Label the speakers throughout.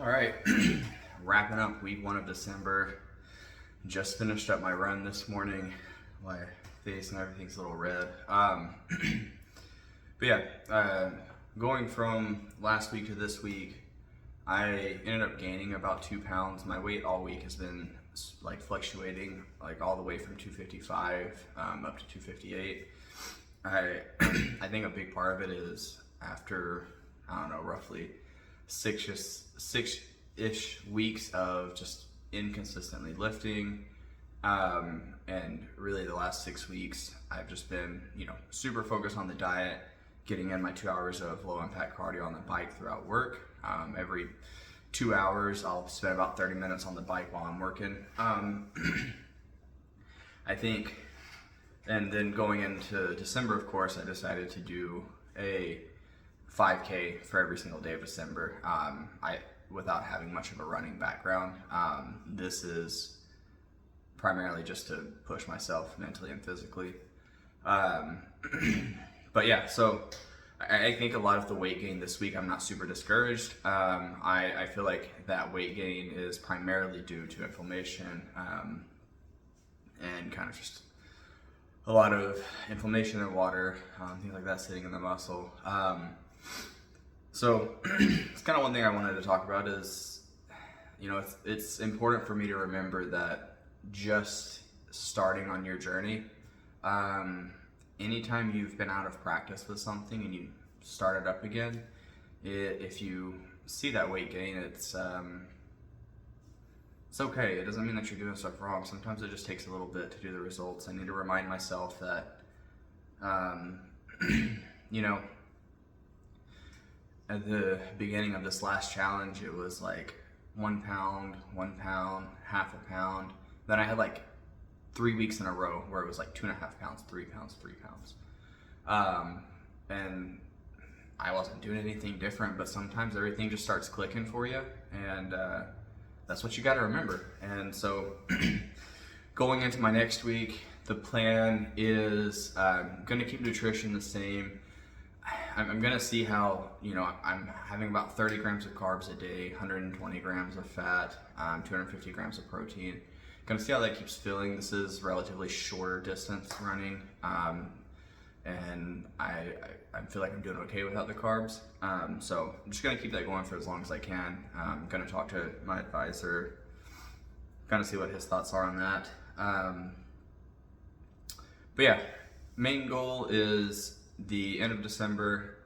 Speaker 1: All right, wrapping up week 1 of December. Just finished up my run this morning. My face and everything's a little red. But yeah, going from last week to this week, I ended up gaining about 2 pounds. My weight all week has been like fluctuating, like all the way from 255 up to 258. I think a big part of it is after, I don't know, roughly six-ish weeks of just inconsistently lifting, and really the last 6 weeks I've just been, super focused on the diet, getting in my 2 hours of low impact cardio on the bike throughout work. Every 2 hours I'll spend about 30 minutes on the bike while I'm working. I think, and then going into December, of course, I decided to do a 5K for every single day of December. Without having much of a running background, this is primarily just to push myself mentally and physically. But yeah, so I think a lot of the weight gain this week, I'm not super discouraged. I feel like that weight gain is primarily due to inflammation, and kind of just a lot of inflammation in water, things like that sitting in the muscle. So it's kind of one thing I wanted to talk about is, it's important for me to remember that just starting on your journey, anytime you've been out of practice with something and you start it up again, if you see that weight gain, it's okay. It doesn't mean that you're doing stuff wrong. Sometimes it just takes a little bit to do the results. I need to remind myself that, at the beginning of this last challenge, it was like 1 pound, half a pound. Then I had like 3 weeks in a row where it was like 2.5 pounds, 3 pounds, 3 pounds. And I wasn't doing anything different, but sometimes everything just starts clicking for you, and that's what you got to remember. And so going into my next week, the plan is going to keep nutrition the same. I'm going to see how, I'm having about 30 grams of carbs a day, 120 grams of fat, 250 grams of protein. Going to see how that keeps filling. This is relatively shorter distance running, and I feel like I'm doing okay without the carbs. So I'm just going to keep that going for as long as I can. I'm going to talk to my advisor, kind of see what his thoughts are on that. But yeah, main goal is the end of December.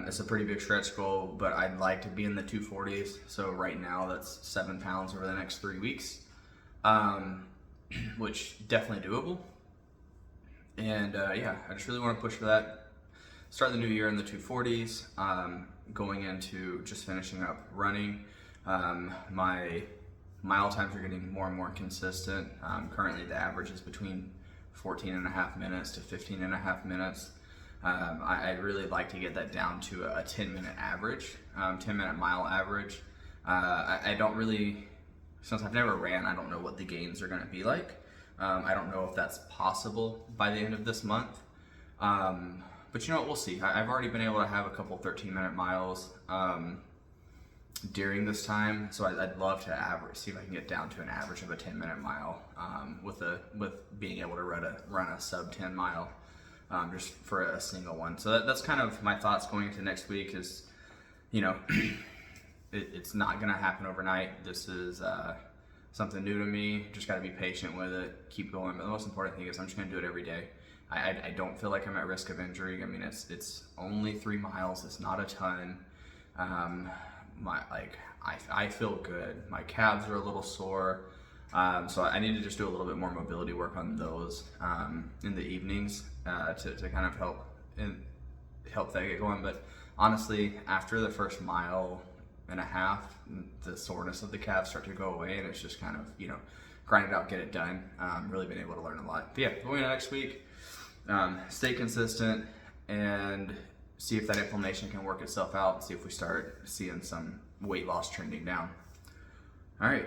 Speaker 1: It's a pretty big stretch goal, but I'd like to be in the 240s. So right now that's 7 pounds over the next 3 weeks, which definitely doable. And yeah, I just really want to push for that. Start the new year in the 240s, going into just finishing up running. My mile times are getting more and more consistent. Currently the average is between 14.5 minutes to 15.5 minutes. I'd really like to get that down to a 10-minute average, 10-minute mile average. I don't really, since I've never ran, I don't know what the gains are going to be like. I don't know if that's possible by the end of this month. But we'll see. I've already been able to have a couple 13-minute miles during this time, so I'd love to see if I can get down to an average of a 10-minute mile, with being able to run a sub 10 mile, just for a single one. So that's kind of my thoughts going into next week. Is it's not gonna happen overnight. This is something new to me. Just got to be patient with it, keep going. But the most important thing is I'm just gonna do it every day. I don't feel like I'm at risk of injury. I mean, it's only 3 miles. It's not a ton. I feel good. My calves are a little sore, so I need to just do a little bit more mobility work on those in the evenings to kind of help that get going. But honestly, after the first mile and a half, the soreness of the calves start to go away, and it's just kind of grind it out, get it done. Really been able to learn a lot. But yeah, going into next week, stay consistent and see if that inflammation can work itself out, see if we start seeing some weight loss trending down. All right,